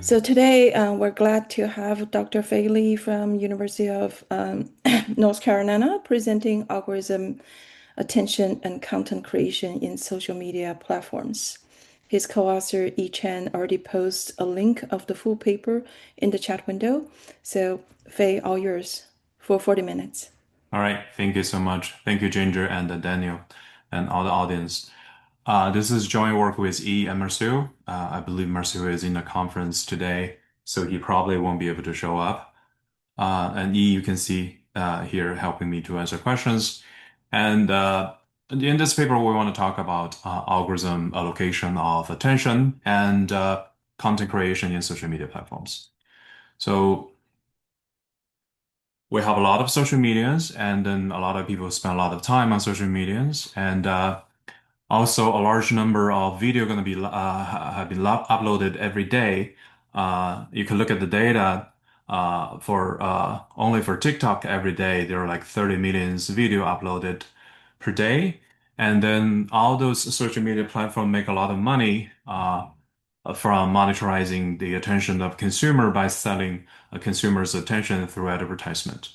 So today we're glad to have Dr. Fei Li from University of North Carolina presenting algorithm attention and content creation in social media platforms. His co-author Yi Chen already posted a link of the full paper in the chat window. So Fei, all yours for 40 minutes. All right, thank you so much. Thank you, Ginger and Daniel and all the audience. This is joint work with E and Marcel. I believe Marcel is in the conference today, so he probably won't be able to show up. And E, you can see here helping me to answer questions. And in this paper, we want to talk about algorithm allocation of attention and content creation in social media platforms. So we have a lot of social medias, and then a lot of people spend a lot of time on social medias, and also a large number of video going to be have been uploaded every day. You can look at the data for only for TikTok every day. There are like 30 million video uploaded per day, and then all those social media platforms make a lot of money from monetizing the attention of consumer by selling a consumer's attention through advertisement.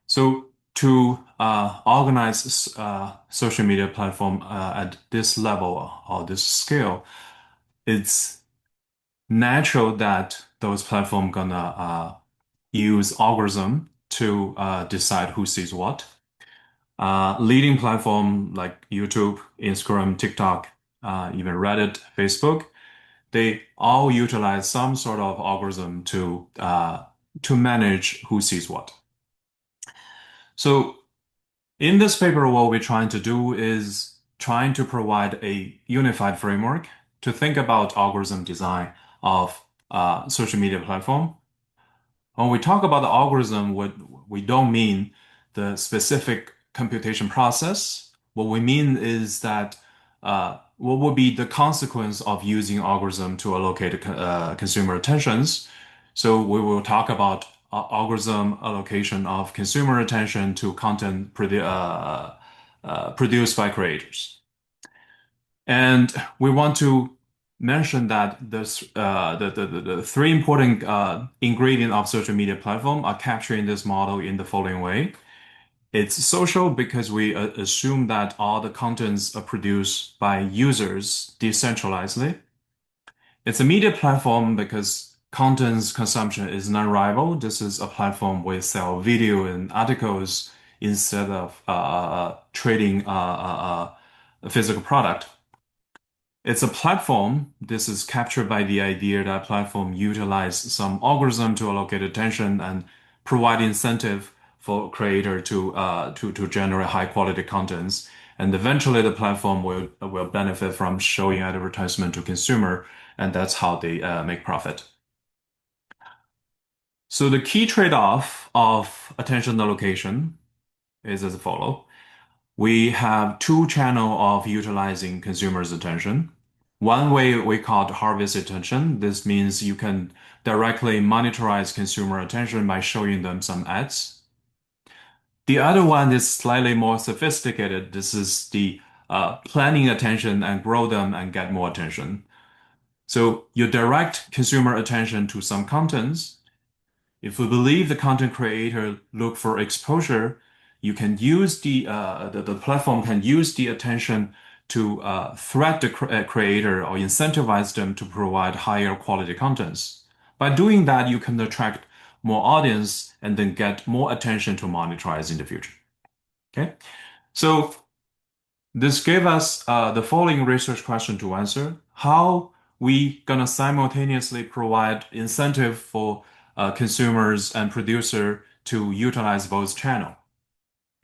So to organize social media platform at this level or this scale, it's natural that those platforms gonna use algorithm to decide who sees what. Leading platform like YouTube, Instagram, TikTok, even Reddit, Facebook, they all utilize some sort of algorithm to manage who sees what. So in this paper, what we're trying to do is trying to provide a unified framework to think about algorithm design of social media platform. When we talk about the algorithm, what we don't mean the specific computation process. What we mean is that what would be the consequence of using algorithm to allocate consumer attentions. So we will talk about algorithm allocation of consumer attention to content produced by creators. And we want to mention that the three important ingredients of social media platform are captured in this model in the following way. It's social because we assume that all the contents are produced by users decentralizedly. It's a media platform because contents consumption is non-rival. This is a platform where we sell video and articles instead of trading a physical product. It's a platform. This is captured by the idea that platform utilize some algorithm to allocate attention and provide incentive for creator to generate high quality contents. And eventually the platform will benefit from showing advertisement to consumer, and that's how they make profit. So the key trade-off of attention allocation is as follow. We have two channels of utilizing consumers' attention. One way we call it harvest attention. This means you can directly monetize consumer attention by showing them some ads. The other one is slightly more sophisticated. This is the planning attention and grow them and get more attention. So you direct consumer attention to some contents. If we believe the content creator look for exposure, you can use the platform can use the attention to threat the creator or incentivize them to provide higher quality contents. By doing that, you can attract more audience and then get more attention to monetize in the future. Okay, so this gave us the following research question to answer: how we gonna simultaneously provide incentive for consumers and producer to utilize both channel?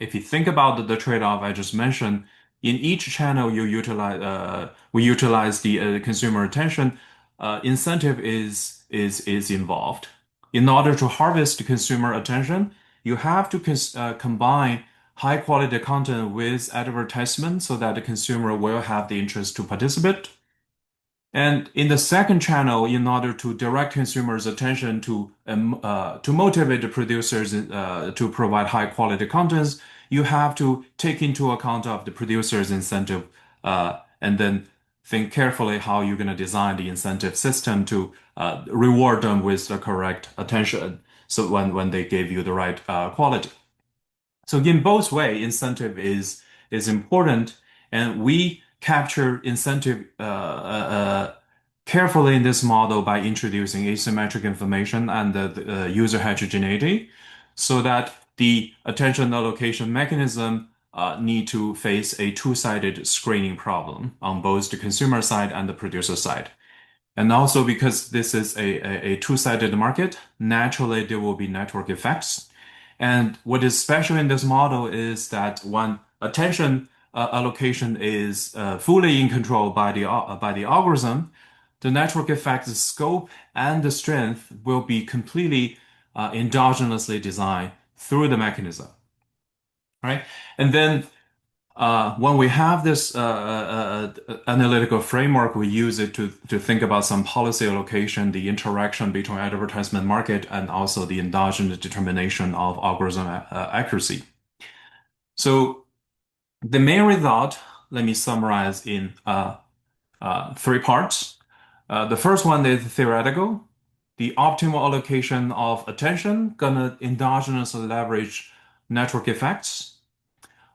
If you think about the trade-off I just mentioned, In each channel, we utilize the consumer attention. Incentive is involved. In order to harvest consumer attention, you have to combine high quality content with advertisement so that the consumer will have the interest to participate. And in the second channel, in order to direct consumers' attention to motivate the producers to provide high quality contents, you have to take into account of the producers' incentive and then think carefully how you're going to design the incentive system to reward them with the correct attention. So when they give you the right quality. So in both way, incentive is important, and we capture incentive carefully in this model by introducing asymmetric information and the user heterogeneity, so that the attention allocation mechanism need to face a two-sided screening problem on both the consumer side and the producer side. And also because this is a two-sided market, naturally there will be network effects. And what is special in this model is that when attention allocation is fully in control by the algorithm, the network effect scope and the strength will be completely endogenously designed through the mechanism, right? And then when we have this analytical framework, we use it to think about some policy allocation, the interaction between advertisement market and also the endogenous determination of algorithm accuracy. So the main result, let me summarize in three parts. The first one is theoretical. The optimal allocation of attention gonna endogenously leverage network effects.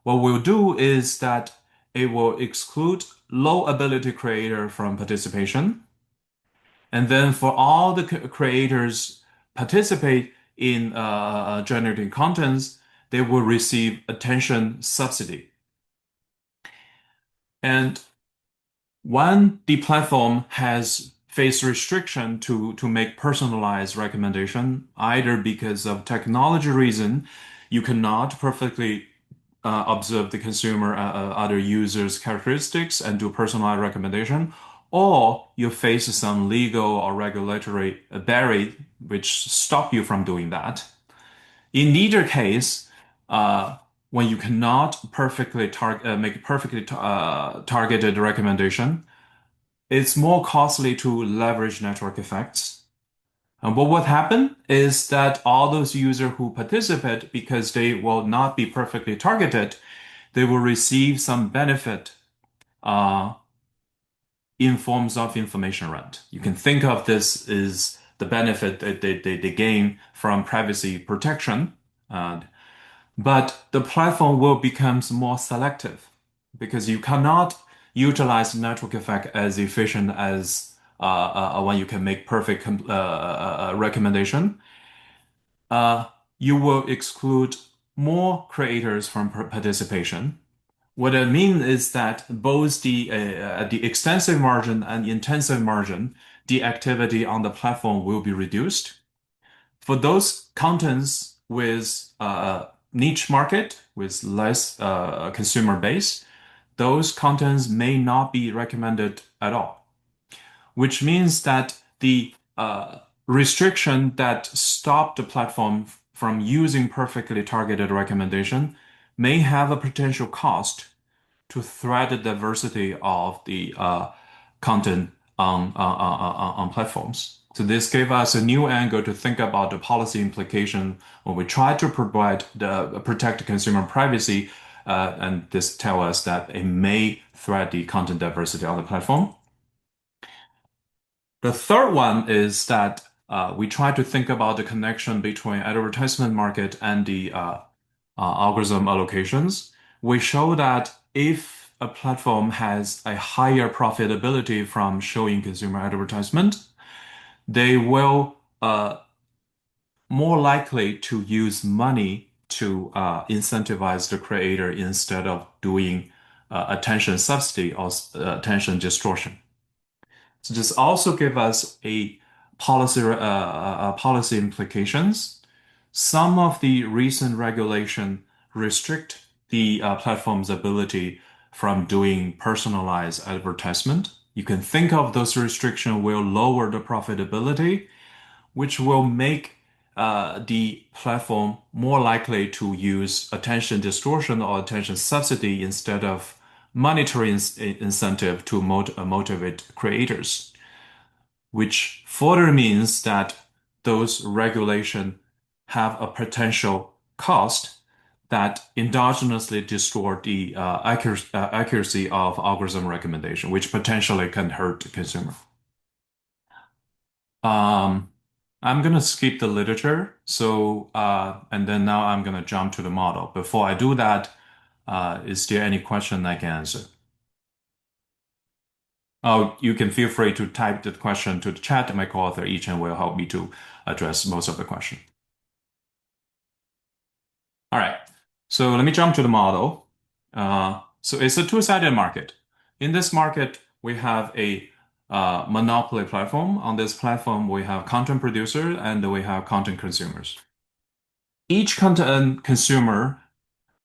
What we'll do is that it will exclude low ability creator from participation. And then for all the creators participate in generating contents, they will receive attention subsidy. And when the platform has faced restriction to make personalized recommendation, either because of technology reason, you cannot perfectly observe the consumer other users' characteristics and do personalized recommendation, or you face some legal or regulatory barrier which stop you from doing that. In neither case, when you cannot make perfectly targeted recommendation, it's more costly to leverage network effects. And what would happen is that all those users who participate, because they will not be perfectly targeted, they will receive some benefit in forms of information rent. You can think of this as the benefit that they gain from privacy protection. But the platform will become more selective because you cannot utilize network effect as efficient as when you can make perfect recommendation. You will exclude more creators from participation. What I mean is that both the extensive margin and intensive margin, the activity on the platform will be reduced. For those contents with niche market, with less consumer base, those contents may not be recommended at all, which means that the restriction that stop the platform from using perfectly targeted recommendation may have a potential cost to thread the diversity of the content on platforms. So this gave us a new angle to think about the policy implication when we try to protect consumer privacy, and this tell us that it may threat the content diversity on the platform. The third one is that we try to think about the connection between advertisement market and the algorithm allocations. We show that if a platform has a higher profitability from showing consumer advertisement, they will more likely to use money to incentivize the creator instead of doing attention subsidy or attention distortion. So this also give us a policy implications. Some of the recent regulation restrict the platform's ability from doing personalized advertisement. You can think of those restrictions will lower the profitability, which will make the platform more likely to use attention distortion or attention subsidy instead of monetary incentive to motivate creators, which further means that those regulations have a potential cost that endogenously distort the accuracy of algorithm recommendation, which potentially can hurt the consumer. Um, I'm gonna skip the literature, so and then now I'm gonna jump to the model. Before I do that, is there any question I can answer? Oh, you can feel free to type the question to the chat, and my co-author Yichen will help me to address most of the question. All right, so let me jump to the model. So it's a two-sided market. In this market, we have a monopoly platform. On this platform, we have content producers and we have content consumers. Each content consumer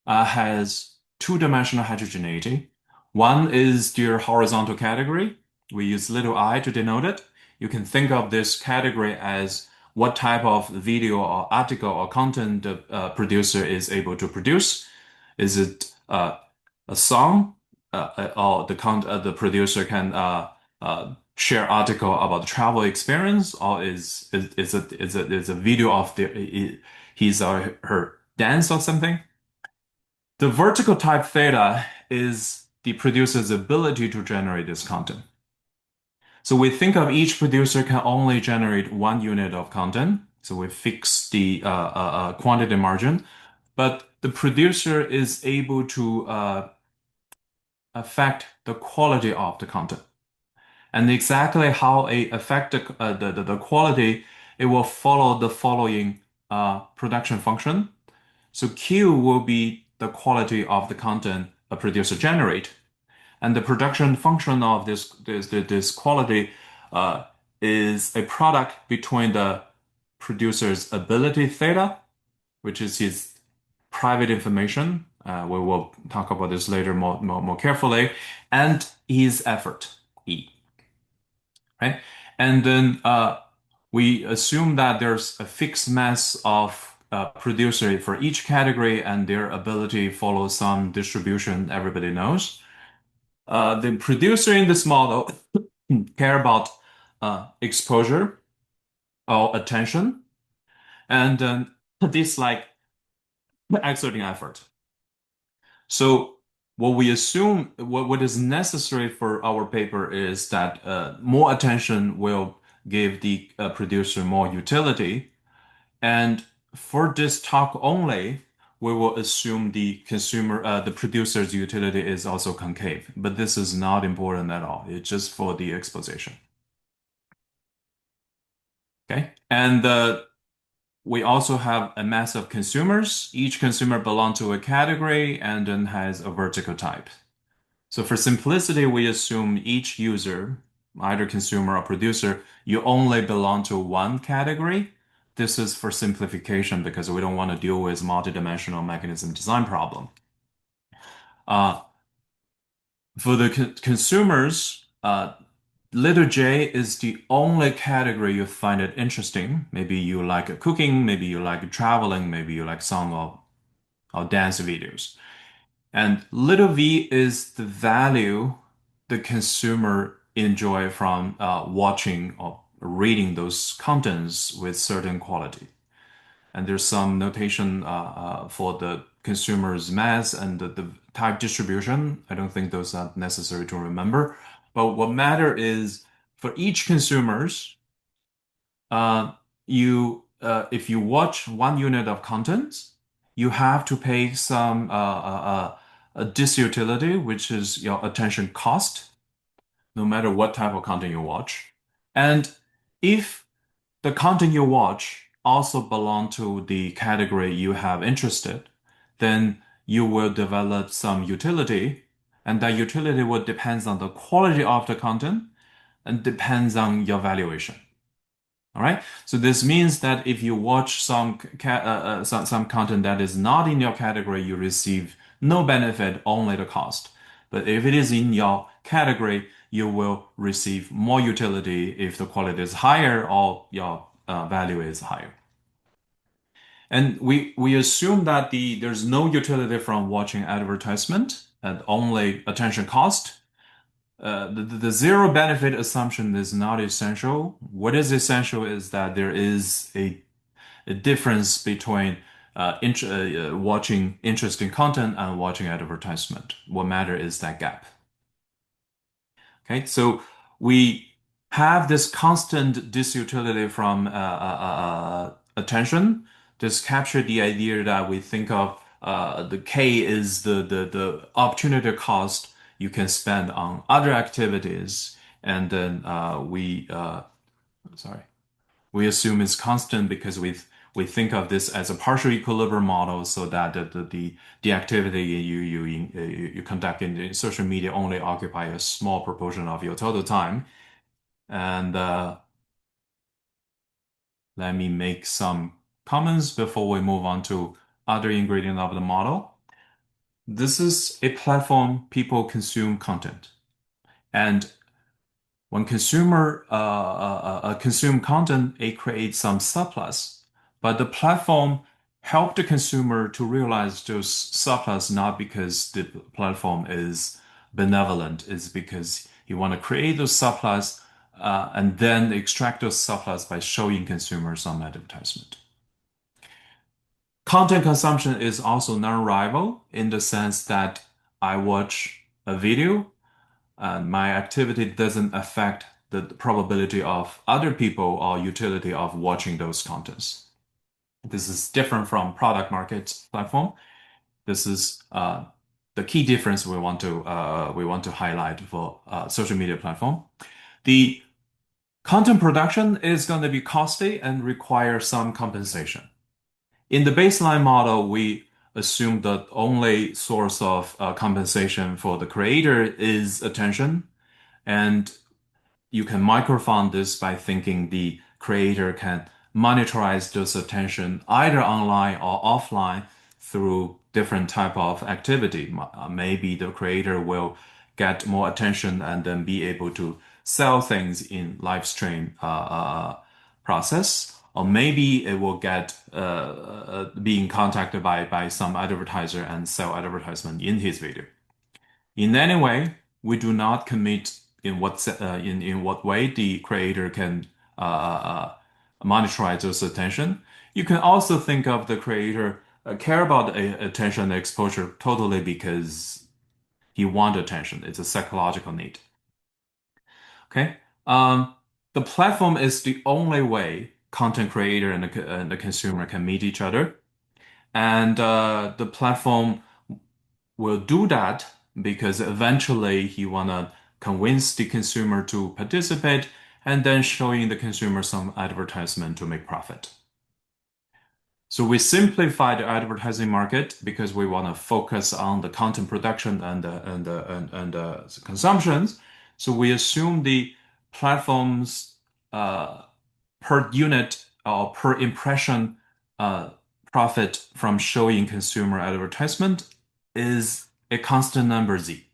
has two-dimensional heterogeneity. One is their horizontal category. We use little I to denote it. You can think of this category as what type of video or article or content the producer is able to produce. Is it a song, or the producer can share article about the travel experience, or is a video of his or her dance or something? The vertical type theta is the producer's ability to generate this content. So we think of each producer can only generate one unit of content. So we fix the quantity margin, but the producer is able to affect the quality of the content. And exactly how it affect the quality, it will follow the following production function. So Q will be the quality of the content a producer generate, and the production function of this quality is a product between the producer's ability theta, which is his private information. We will talk about this later more carefully, and his effort, E. Right? And then we assume that there's a fixed mass of producer for each category and their ability follows some distribution everybody knows. The producer in this model care about exposure or attention and dislike exerting effort. So what is necessary for our paper is that more attention will give the producer more utility. And for this talk only, we will assume the producer's utility is also concave, but this is not important at all. It's just for the exposition. Okay, and we also have a mass of consumers. Each consumer belongs to a category and then has a vertical type. So for simplicity, we assume each user, either consumer or producer, you only belong to one category. This is for simplification because we don't want to deal with multidimensional mechanism design problem. For the consumers, little j is the only category you find it interesting. Maybe you like cooking, maybe you like traveling, maybe you like song or dance videos. And little v is the value the consumer enjoy from watching or reading those contents with certain quality. And there's some notation for the consumer's mass and the type distribution. I don't think those are necessary to remember. But what matter is for each consumers, if you watch one unit of content, you have to pay some a disutility, which is your attention cost, no matter what type of content you watch. And if the content you watch also belong to the category you have interested, then you will develop some utility, and that utility will depends on the quality of the content and depends on your valuation. All right. So this means that if you watch some content that is not in your category, you receive no benefit, only the cost. But if it is in your category, you will receive more utility if the quality is higher or your value is higher. And we assume that there's no utility from watching advertisement and only attention cost. The zero benefit assumption is not essential. What is essential is that there is a difference between watching interesting content and watching advertisement. What matter is that gap. Okay, so we have this constant disutility from attention. This capture the idea that we think of the K is the opportunity cost you can spend on other activities, and then sorry we assume it's constant because we think of this as a partial equilibrium model, so that the activity you conduct in social media only occupy a small proportion of your total time. And let me make some comments before we move on to other ingredient of the model. This is a platform people consume content, and when consumer consume content, it creates some surplus. But the platform help the consumer to realize those surplus not because the platform is benevolent, it's because you want to create those surplus and then extract those surplus by showing consumers some advertisement. Content consumption is also non-rival in the sense that I watch a video and my activity doesn't affect the probability of other people or utility of watching those contents. This is different from product market platform. This is the key difference we want to highlight for social media platform. The content production is going to be costly and require some compensation. In the baseline model, we assume the only source of compensation for the creator is attention, and you can microfund this by thinking the creator can monetize this attention either online or offline through different type of activity. Maybe the creator will get more attention and then be able to sell things in live stream process, or maybe it will get being contacted by some advertiser and sell advertisement in his video. In any way, we do not commit in what way the creator can monetize those attention. You can also think of the creator care about attention exposure totally because he want attention. It's a psychological need. Okay. The platform is the only way content creator and the consumer can meet each other, and the platform will do that because eventually he wanna convince the consumer to participate and then showing the consumer some advertisement to make profit. So we simplify the advertising market because we want to focus on the content production and consumptions. So we assume the platforms per unit or per impression profit from showing consumer advertisement is a constant number Z.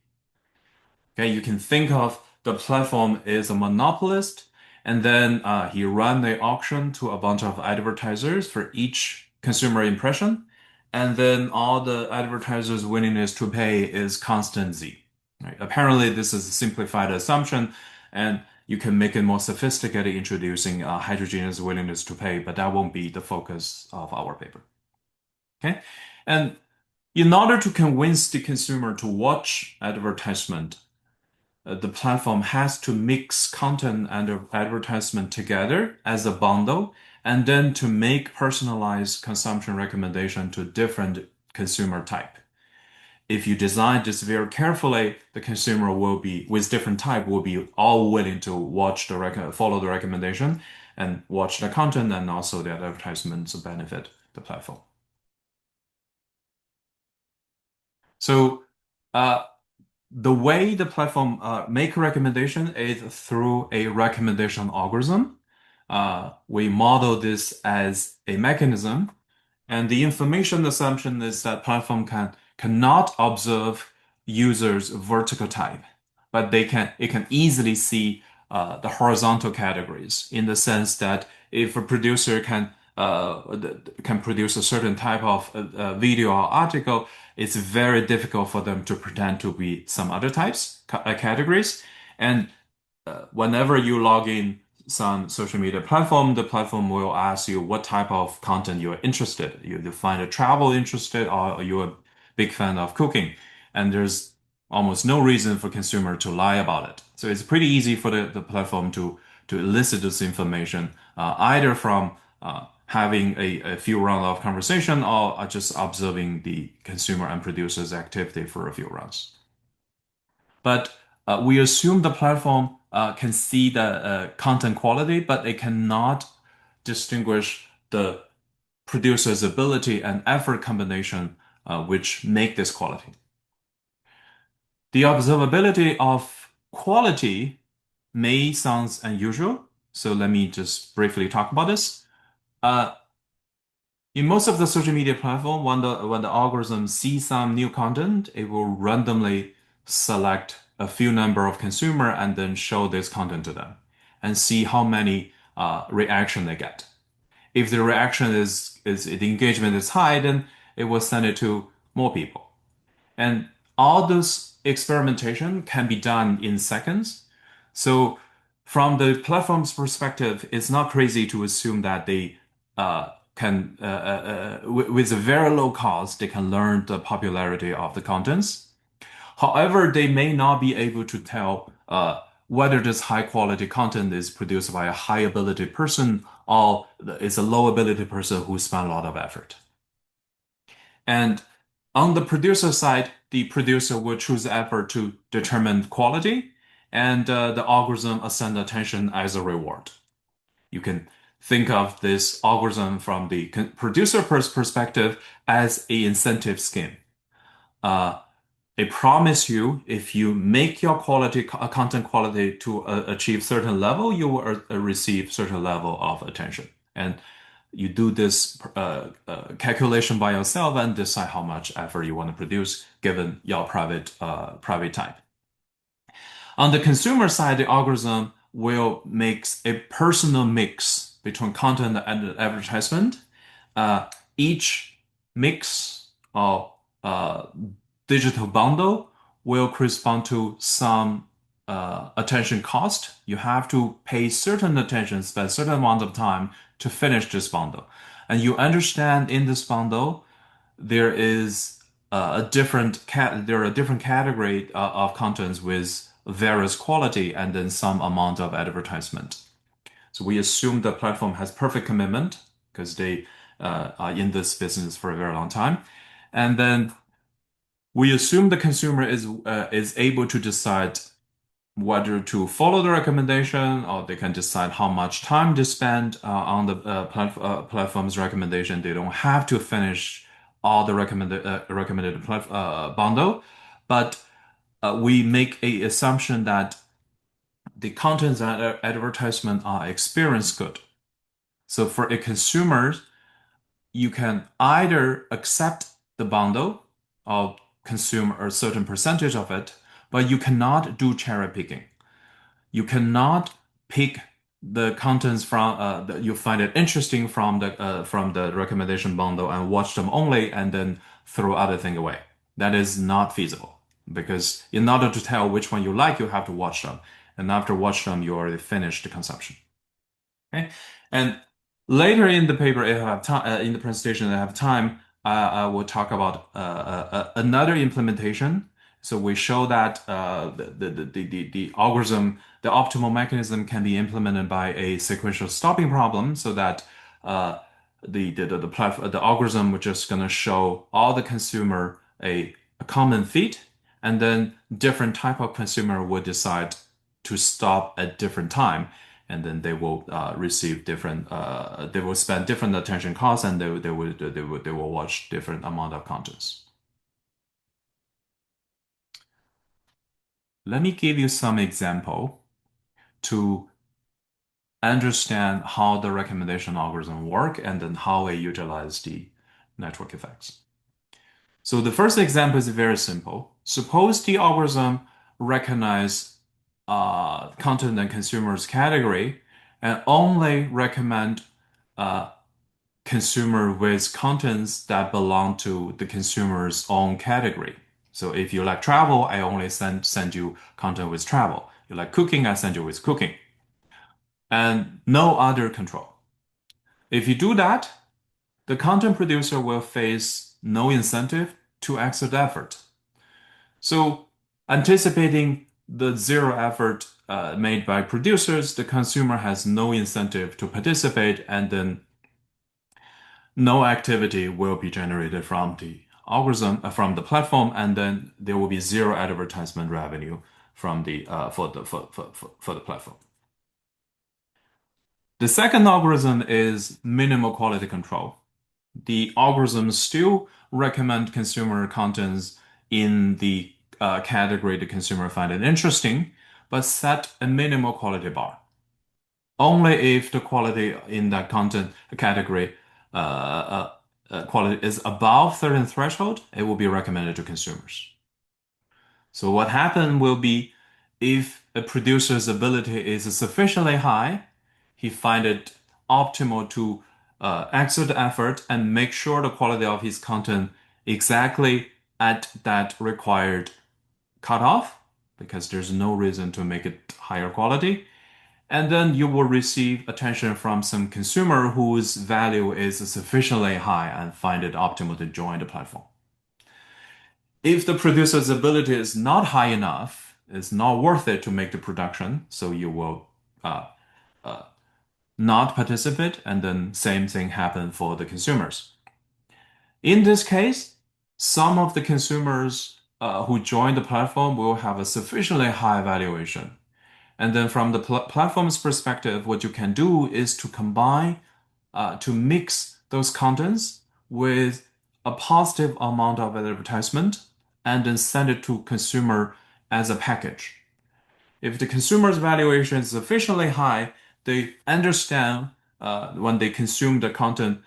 Okay, you can think of the platform is a monopolist, and then he run the auction to a bunch of advertisers for each consumer impression, and then all the advertisers' willingness to pay is constant Z. Right? Apparently, this is a simplified assumption, and you can make it more sophisticated introducing heterogeneous willingness to pay, but that won't be the focus of our paper. Okay, and in order to convince the consumer to watch advertisement, the platform has to mix content and advertisement together as a bundle, and then to make personalized consumption recommendation to different consumer type. If you design this very carefully, the consumer will be, with different type, will be all willing to watch follow the recommendation and watch the content and also the advertisements benefit the platform. So, the way the platform make a recommendation is through a recommendation algorithm. We model this as a mechanism, and the information assumption is that platform cannot observe users vertical type, but it can easily see the horizontal categories in the sense that if a producer can produce a certain type of video or article, it's very difficult for them to pretend to be some other categories. And whenever you log in some social media platform, the platform will ask you what type of content you're interested. You find a travel interested, or you're a big fan of cooking, and there's almost no reason for consumer to lie about it. So it's pretty easy for the platform to elicit this information, either from having a few rounds of conversation or just observing the consumer and producer's activity for a few rounds. But we assume the platform can see the content quality, but it cannot distinguish the producer's ability and effort combination, which make this quality. The observability of quality may sound unusual, so let me just briefly talk about this. Uh, in most of the social media platform, when the algorithm sees some new content, it will randomly select a few number of consumer and then show this content to them and see how many reaction they get. If the reaction is the engagement is high, then it will send it to more people. And all this experimentation can be done in seconds. So from the platform's perspective, it's not crazy to assume that they can, with a very low cost, they can learn the popularity of the contents. However, they may not be able to tell whether this high quality content is produced by a high ability person or is a low ability person who spent a lot of effort. And on the producer side, the producer will choose effort to determine quality, and the algorithm assign attention as a reward. You can think of this algorithm from the producer perspective as a incentive scheme. Uh, it promise you if you make your content quality to achieve certain level, you will receive certain level of attention. And you do this calculation by yourself and decide how much effort you want to produce given your private type. On the consumer side, the algorithm will make a personal mix between content and advertisement. Each mix or digital bundle will correspond to some attention cost. You have to pay certain attention, spend certain amount of time to finish this bundle. And you understand in this bundle, there is there are a different category of contents with various quality and then some amount of advertisement. So we assume the platform has perfect commitment because they are in this business for a very long time. And then we assume the consumer is able to decide whether to follow the recommendation or they can decide how much time to spend on the platform's recommendation. They don't have to finish all the recommended bundle, but we make a assumption that the contents and advertisement are experience good. So for a consumer, you can either accept the bundle or consume a certain percentage of it, but you cannot do cherry picking. You cannot pick the contents from that you find it interesting from the recommendation bundle and watch them only and then throw other thing away. That is not feasible because in order to tell which one you like, you have to watch them, and after watch them, you already finished the consumption. Okay, and later in the paper, if I have time, in the presentation, I have time, I will talk about another implementation. So we show that the algorithm, the optimal mechanism can be implemented by a sequential stopping problem so that the algorithm is just going to show all the consumer a common feed, and then different type of consumer will decide to stop at different time, and then they will receive different they will spend different attention costs, and they will watch different amount of contents. Let me give you some example to understand how the recommendation algorithm work and then how we utilize the network effects. So the first example is very simple. Suppose the algorithm recognize content and consumers category and only recommend uh, consumer with contents that belong to the consumer's own category. So if you like travel, I only send you content with travel. You like cooking, I send you with cooking, and no other control. If you do that, the content producer will face no incentive to exert effort. So, anticipating the zero effort made by producers, the consumer has no incentive to participate, and then no activity will be generated from the algorithm from the platform, and then there will be zero advertisement revenue from the for the platform. The second algorithm is minimal quality control. The algorithms still recommend consumer contents in the category the consumer find it interesting, but set a minimal quality bar. Only if the quality in that content category quality is above certain threshold, it will be recommended to consumers. So what happen will be if a producer's ability is sufficiently high, he find it optimal to exert effort and make sure the quality of his content exactly at that required cutoff, because there's no reason to make it higher quality. And then you will receive attention from some consumer whose value is sufficiently high and find it optimal to join the platform. If the producer's ability is not high enough, it's not worth it to make the production, so you will uh, uh, not participate, and then same thing happen for the consumers. In this case, some of the consumers who join the platform will have a sufficiently high valuation. And then from the platform's perspective, what you can do is to combine, to mix those contents with a positive amount of advertisement and then send it to consumer as a package. If the consumer's valuation is sufficiently high, they understand when they consume the content,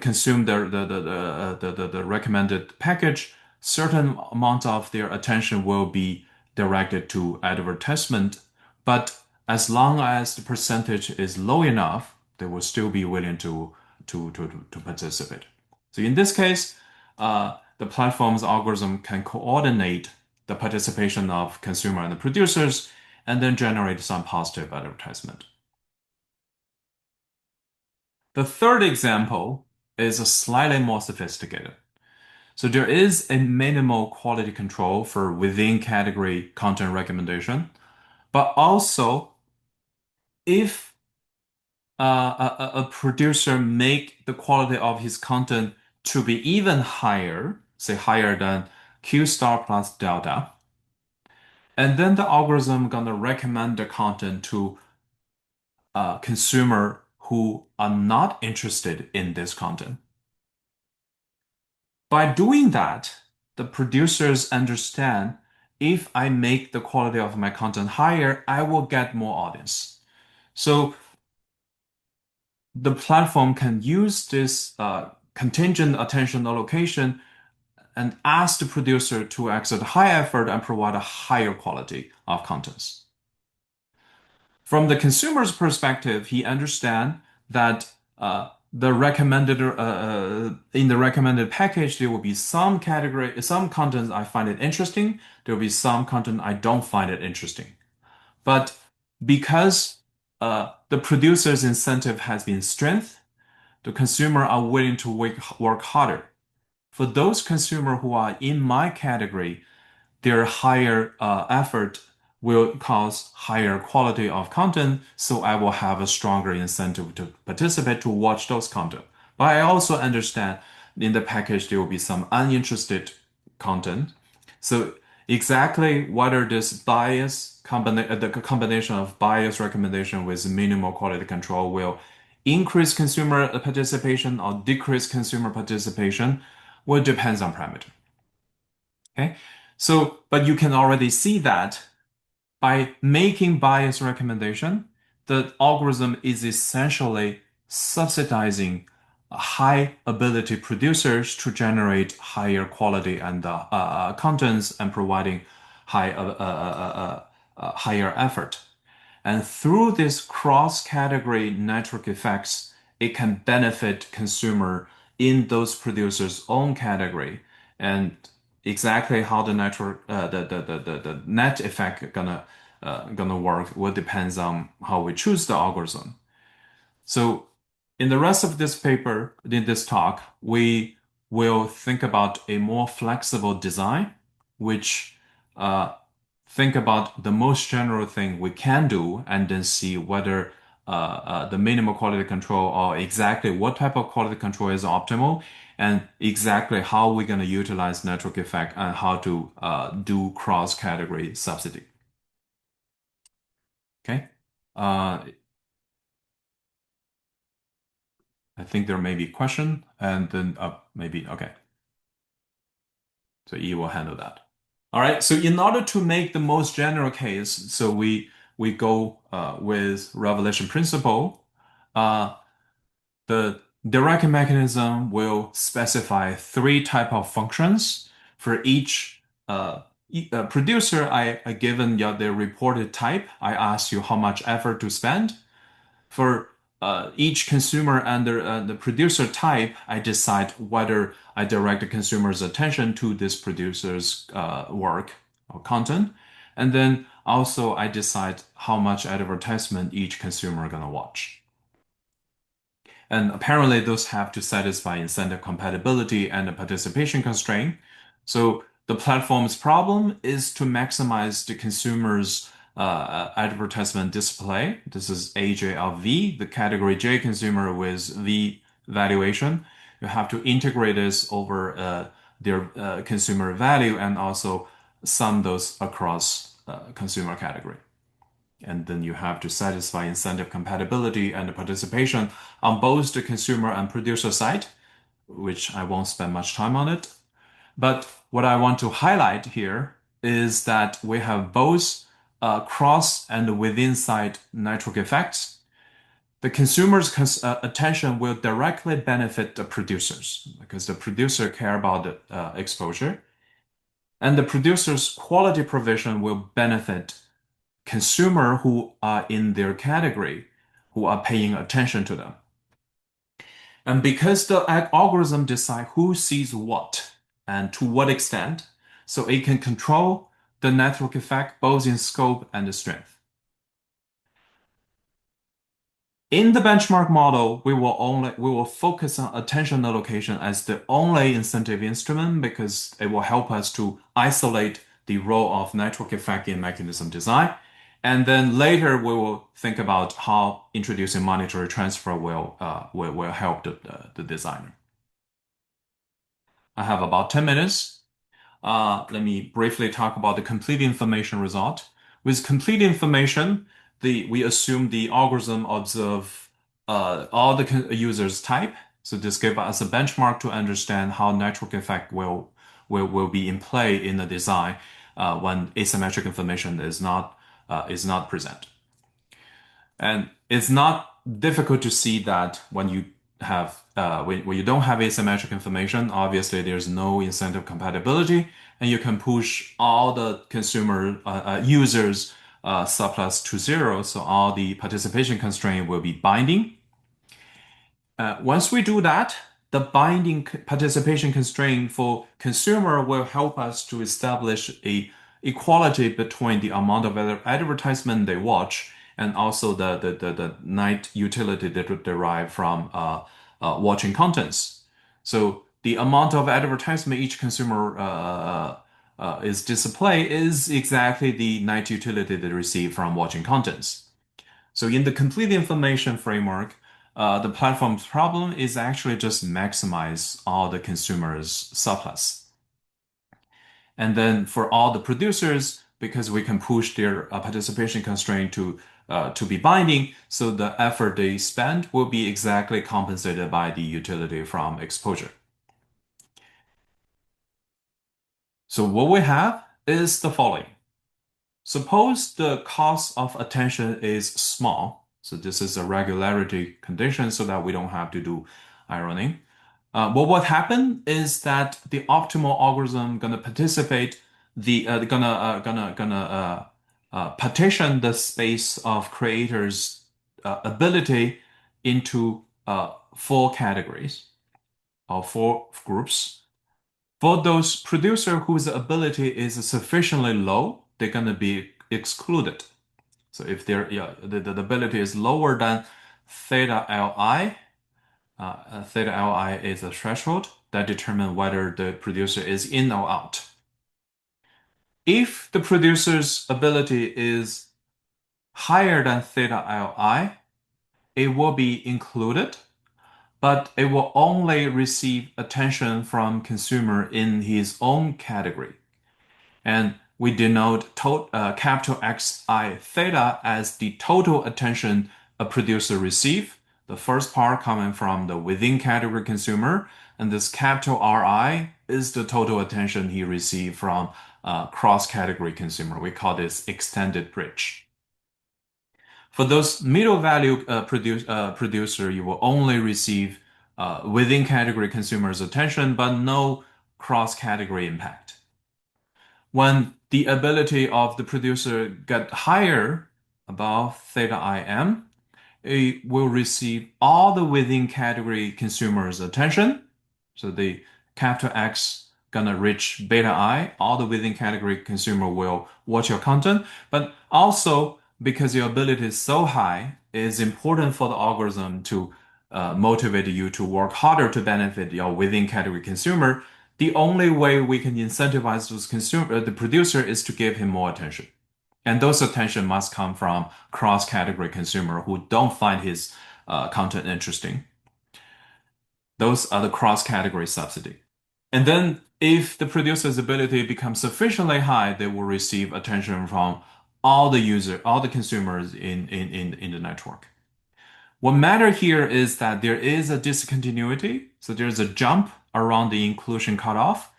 consume the recommended package, certain amount of their attention will be directed to advertisement. But as long as the percentage is low enough, they will still be willing to participate. So in this case, the platform's algorithm can coordinate the participation of consumer and the producers, and then generate some positive advertisement. The third example is slightly more sophisticated. So there is a minimal quality control for within category content recommendation, but also if a producer make the quality of his content to be even higher, say higher than Q star plus delta, and then the algorithm gonna recommend the content to a consumer who are not interested in this content. By doing that, the producers understand if I make the quality of my content higher, I will get more audience. So the platform can use this contingent attention allocation and ask the producer to exert high effort and provide a higher quality of contents. From the consumer's perspective, he understands that the recommended in the recommended package there will be some category, some content I find it interesting. There will be some content I don't find it interesting. But because the producer's incentive has been strength, the consumer are willing to work harder. For those consumer who are in my category, their higher effort will cause higher quality of content, so I will have a stronger incentive to participate to watch those content. But I also understand in the package there will be some uninterested content. So exactly whether this the combination of bias recommendation with minimal quality control will increase consumer participation or decrease consumer participation will depends on parameter. Okay. So, but you can already see that by making bias recommendation, the algorithm is essentially subsidizing high ability producers to generate higher quality and contents and providing higher effort. And through this cross-category network effects, it can benefit consumer in those producers' own category. And exactly how the network, the net effect gonna work will depends on how we choose the algorithm. So in the rest of this paper, in this talk, we will think about a more flexible design, which uh, think about the most general thing we can do and then see whether the minimal quality control or exactly what type of quality control is optimal and exactly how we're going to utilize network effect and how to do cross-category subsidy. Okay. Uh, I think there may be a question and then maybe, okay. So E will handle that. All right. So in order to make the most general case, so we go with revelation principle. Uh, the direct mechanism will specify three type of functions for each producer. I given you the reported type. I ask you how much effort to spend. For each consumer under the producer type, I decide whether I direct the consumer's attention to this producer's work or content. And then also I decide how much advertisement each consumer gonna watch. And apparently those have to satisfy incentive compatibility and the participation constraint. So the platform's problem is to maximize the consumer's advertisement display. This is AJ of V, the category J consumer with V valuation. You have to integrate this over their consumer value and also sum those across consumer category. And then you have to satisfy incentive compatibility and participation on both the consumer and producer side, which I won't spend much time on it. But what I want to highlight here is that we have both cross and within side network effects. The consumer's attention will directly benefit the producers because the producer care about the exposure, and the producer's quality provision will benefit consumer who are in their category, who are paying attention to them. And because the algorithm decide who sees what and to what extent, so it can control the network effect both in scope and strength. In the benchmark model, we will focus on attention allocation as the only incentive instrument because it will help us to isolate the role of network effect in mechanism design. And then later we will think about how introducing monetary transfer will help the designer. I have about 10 minutes. Let me briefly talk about the complete information result. With complete information, we assume the algorithm observe all the users type. So this gives us a benchmark to understand how network effect will be in play in the design when asymmetric information is not present. And it's not difficult to see that when you have when you don't have asymmetric information, obviously there's no incentive compatibility, and you can push all the consumer users surplus to zero, so all the participation constraint will be binding. Once we do that, the binding participation constraint for consumer will help us to establish a equality between the amount of advertisement they watch and also the night utility that would derive from watching contents. So the amount of advertisement each consumer is display is exactly the night utility they receive from watching contents. So in the complete information framework, the platform's problem is actually just maximize all the consumers' surplus. And then for all the producers, because we can push their participation constraint to be binding, so the effort they spend will be exactly compensated by the utility from exposure. So what we have is the following. Suppose the cost of attention is small. So this is a regularity condition so that we don't have to do running. What would happen is that the optimal algorithm gonna participate the partition the space of creators' ability into four categories or four groups. For those producer whose ability is sufficiently low, they're gonna be excluded. So if the ability is lower than theta Li, theta Li is a threshold that determines whether the producer is in or out. If the producer's ability is higher than theta Li, it will be included, but it will only receive attention from consumer in his own category. And we denote capital Xi theta as the total attention a producer receive. The first part coming from the within category consumer, and this capital Ri is the total attention he received from cross-category consumer. We call this extended bridge. For those middle value producer, you will only receive within category consumers' attention, but no cross-category impact. When the ability of the producer get higher, above theta Im, it will receive all the within category consumers' attention. So the capital X gonna reach beta I, all the within category consumer will watch your content, but also because your ability is so high, it's important for the algorithm to motivate you to work harder to benefit your within category consumer. The only way we can incentivize those consumer, the producer, is to give him more attention. And those attention must come from cross-category consumer who don't find his content interesting. Those are the cross-category subsidy. And then if the producer's ability becomes sufficiently high, they will receive attention from all the consumers in the network. What matter here is that there is a discontinuity. So there's a jump around the inclusion cutoff.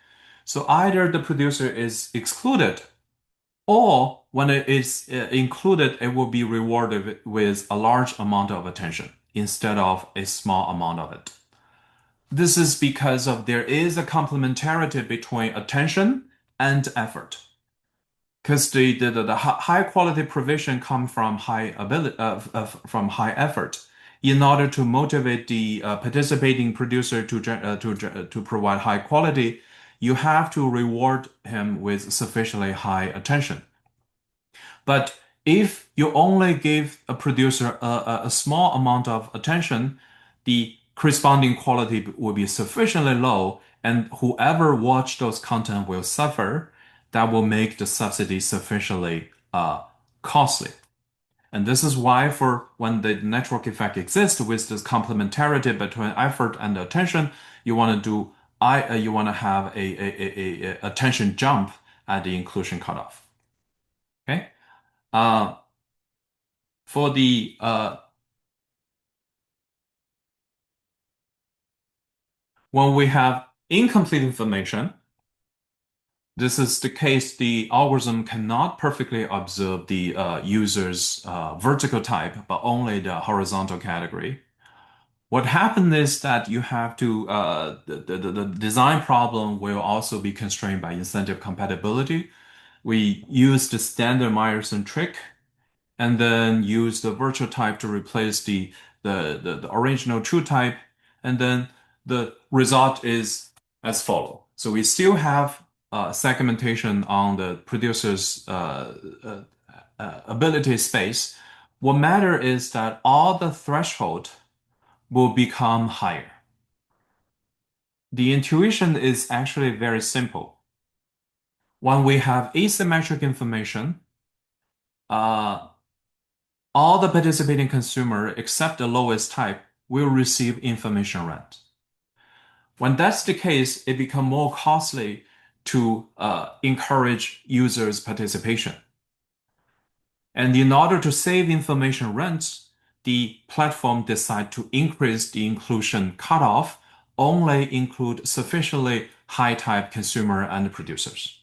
So either the producer is excluded, or when it is included, it will be rewarded with a large amount of attention instead of a small amount of it. This is because of there is a complementarity between attention and effort. Because the high quality provision come from high ability from high effort. In order to motivate the participating producer to provide high quality, you have to reward him with sufficiently high attention. But if you only give a producer a small amount of attention, the corresponding quality will be sufficiently low, and whoever watch those content will suffer. That will make the subsidy sufficiently costly. And this is why for when the network effect exists with this complementarity between effort and attention, you want to have a attention jump at the inclusion cutoff. Okay. For the when we have incomplete information, this is the case the algorithm cannot perfectly observe the user's vertical type, but only the horizontal category. What happened is that you have to, the design problem will also be constrained by incentive compatibility. We use the standard Meyerson trick and then use the virtual type to replace the original true type. And then the result is as follow. So we still have segmentation on the producer's ability space. What matter is that all the threshold will become higher. The intuition is actually very simple. When we have asymmetric information, all the participating consumer except the lowest type will receive information rent. When that's the case, it becomes more costly to encourage users' participation. And in order to save information rents, the platform decide to increase the inclusion cutoff, only include sufficiently high type consumer and producers.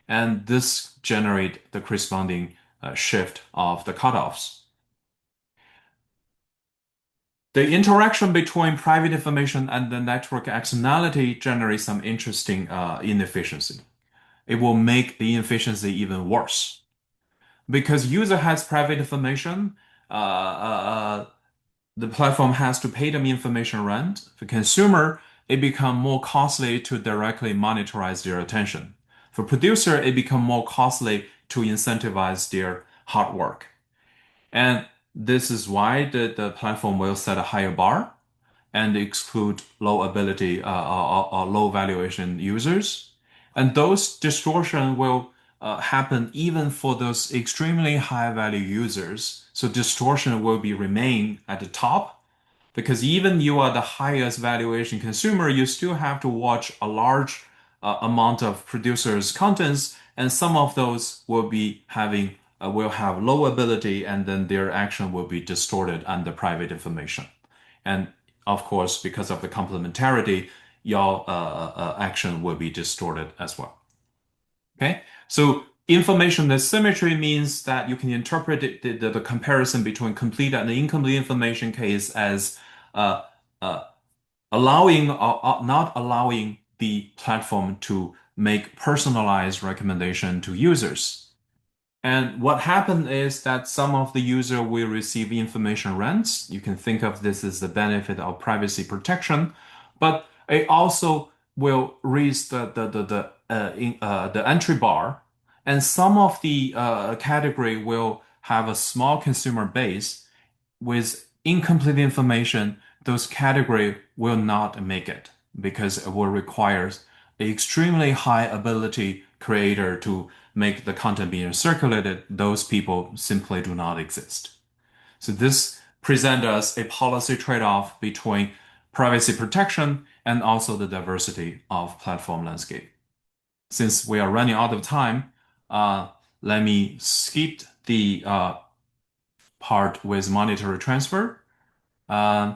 And this generate the corresponding shift of the cutoffs. The interaction between private information and the network externality generates some interesting inefficiency. It will make the inefficiency even worse because user has private information. The platform has to pay them information rent. For consumer, it become more costly to directly monetize their attention. For producer, it become more costly to incentivize their hard work. And this is why the platform will set a higher bar and exclude low ability or low valuation users. And those distortion will happen even for those extremely high value users. So distortion will be remain at the top because even you are the highest valuation consumer, you still have to watch a large amount of producers' contents, and some of those will have low ability, and then their action will be distorted under private information. And of course, because of the complementarity, your action will be distorted as well. Okay, so information asymmetry means that you can interpret the comparison between complete and incomplete information case as uh, uh, allowing or not allowing the platform to make personalized recommendation to users. And what happened is that some of the user will receive information rents. You can think of this as the benefit of privacy protection, but it also will raise the entry bar, and some of the category will have a small consumer base with incomplete information. Those category will not make it because it will require an extremely high ability creator to make the content being circulated. Those people simply do not exist. So this presents us a policy trade-off between privacy protection and also the diversity of platform landscape. Since we are running out of time, let me skip the part with monetary transfer, uh,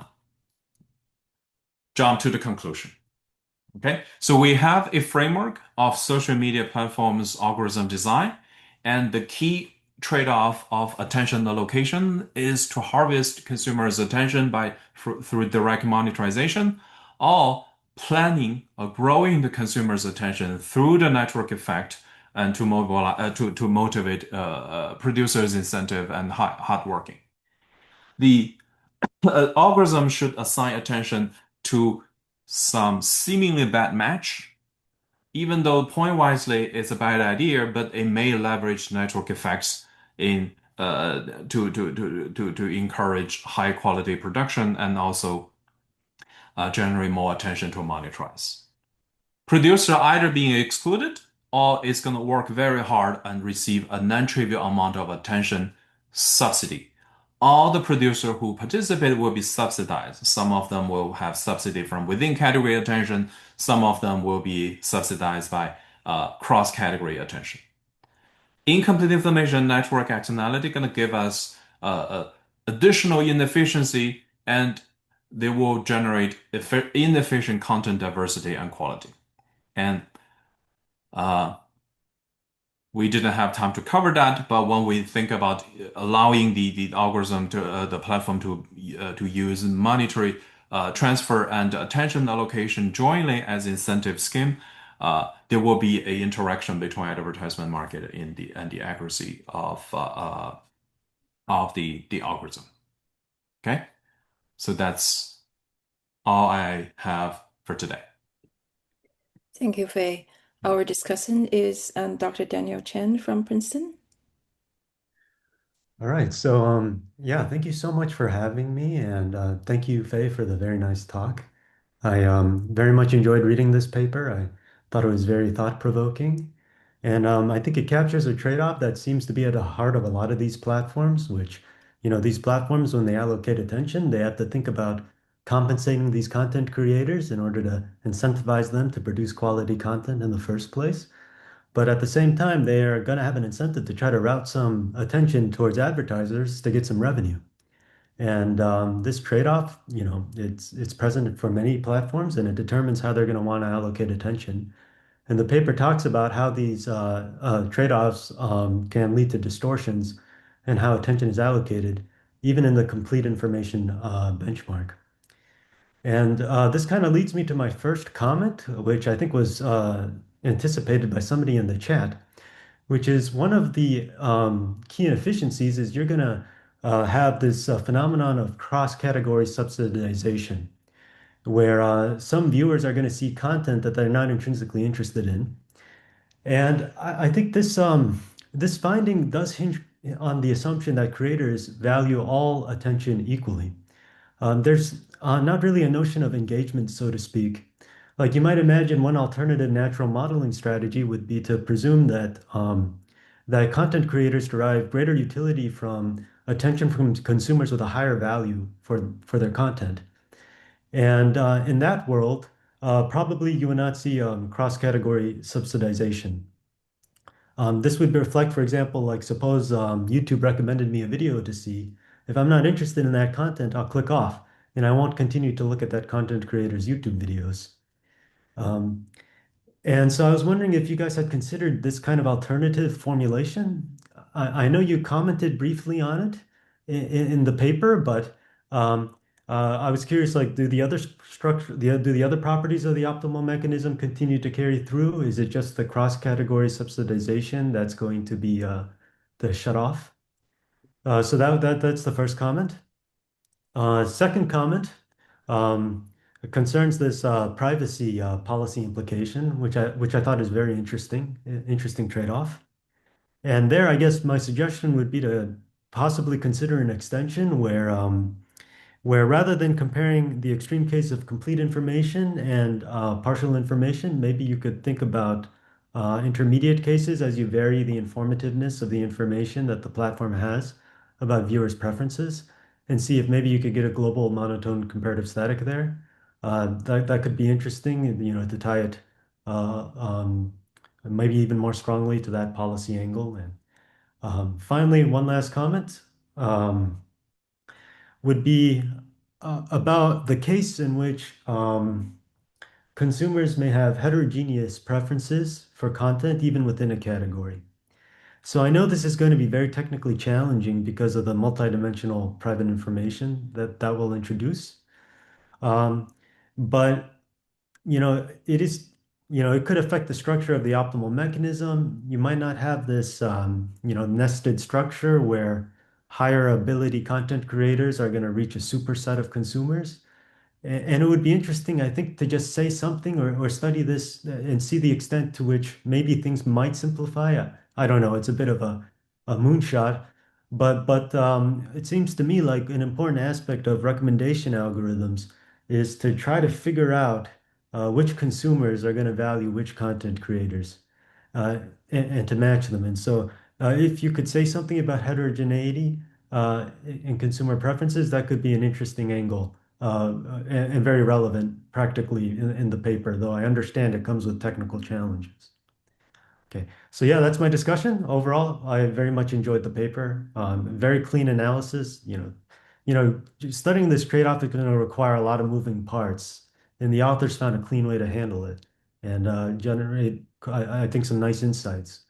jump to the conclusion. Okay, so we have a framework of social media platforms algorithm design, and the key trade-off of attention allocation is to harvest consumers' attention through direct monetization, or planning or growing the consumer's attention through the network effect and to motivate producers' incentive and hard working. The algorithm should assign attention to some seemingly bad match, even though point-wisely it's a bad idea, but it may leverage network effects in to encourage high quality production and also generate more attention to monetize. Producer either being excluded or is going to work very hard and receive a non-trivial amount of attention subsidy. All the producers who participate will be subsidized. Some of them will have subsidy from within category attention. Some of them will be subsidized by cross-category attention. Incomplete information network externality going to give us additional inefficiency, and they will generate inefficient content diversity and quality. And uh, we didn't have time to cover that, but when we think about allowing the algorithm to the platform to use monetary transfer and attention allocation jointly as incentive scheme, there will be a interaction between advertisement market in the accuracy of the algorithm. Okay, so that's all I have for today. Thank you, Fei. Our discussant is Dr. Daniel Chen from Princeton. All right. So, yeah, thank you so much for having me. And thank you, Faye, for the very nice talk. I very much enjoyed reading this paper. I thought it was very thought-provoking. And I think it captures a trade-off that seems to be at the heart of a lot of these platforms, which, these platforms, when they allocate attention, they have to think about compensating these content creators in order to incentivize them to produce quality content in the first place. But at the same time, they are going to have an incentive to try to route some attention towards advertisers to get some revenue. And this trade-off, it's present for many platforms, and it determines how they're going to want to allocate attention. And the paper talks about how these trade-offs can lead to distortions and how attention is allocated. even in the complete information benchmark. And this kind of leads me to my first comment, which I think was anticipated by somebody in the chat, which is one of the key inefficiencies is you're going to have this phenomenon of cross-category subsidization, where some viewers are going to see content that they're not intrinsically interested in. And I think this finding does hinge on the assumption that creators value all attention equally. There's not really a notion of engagement, so to speak. Like you might imagine, one alternative natural modeling strategy would be to presume that content creators derive greater utility from attention from consumers with a higher value for their content. And in that world, probably you would not see cross-category subsidization. This would reflect, for example, like suppose YouTube recommended me a video to see. If I'm not interested in that content, I'll click off and I won't continue to look at that content creator's YouTube videos. Um, and so I was wondering if you guys had considered this kind of alternative formulation. I know you commented briefly on it in the paper, but um, I was curious, like, do the other structure, do the other properties of the optimal mechanism continue to carry through? Is it just the cross-category subsidization that's going to be the shut off? So that's the first comment. Second comment um, concerns this privacy policy implication, which I thought is very interesting trade-off. And there, I guess my suggestion would be to possibly consider an extension where rather than comparing the extreme case of complete information and partial information, maybe you could think about intermediate cases as you vary the informativeness of the information that the platform has about viewers' preferences and see if maybe you could get a global monotone comparative static there. That could be interesting, to tie it maybe even more strongly to that policy angle. And finally, one last comment. Would be about the case in which consumers may have heterogeneous preferences for content even within a category. So I know this is going to be very technically challenging because of the multidimensional private information that will introduce. Um, but it could affect the structure of the optimal mechanism. You might not have this, nested structure where higher ability content creators are going to reach a superset of consumers. And it would be interesting, I think, to just say something or study this and see the extent to which maybe things might simplify. I don't know. It's a bit of a moonshot, but it seems to me like an important aspect of recommendation algorithms is to try to figure out which consumers are going to value which content creators uh, and to match them. And so, if you could say something about heterogeneity in consumer preferences, that could be an interesting angle and very relevant practically in the paper, though I understand it comes with technical challenges. Okay, so yeah, that's my discussion. Overall, I very much enjoyed the paper. Very clean analysis. Studying this trade-off is going to require a lot of moving parts, and the authors found a clean way to handle it and generate, I think, some nice insights.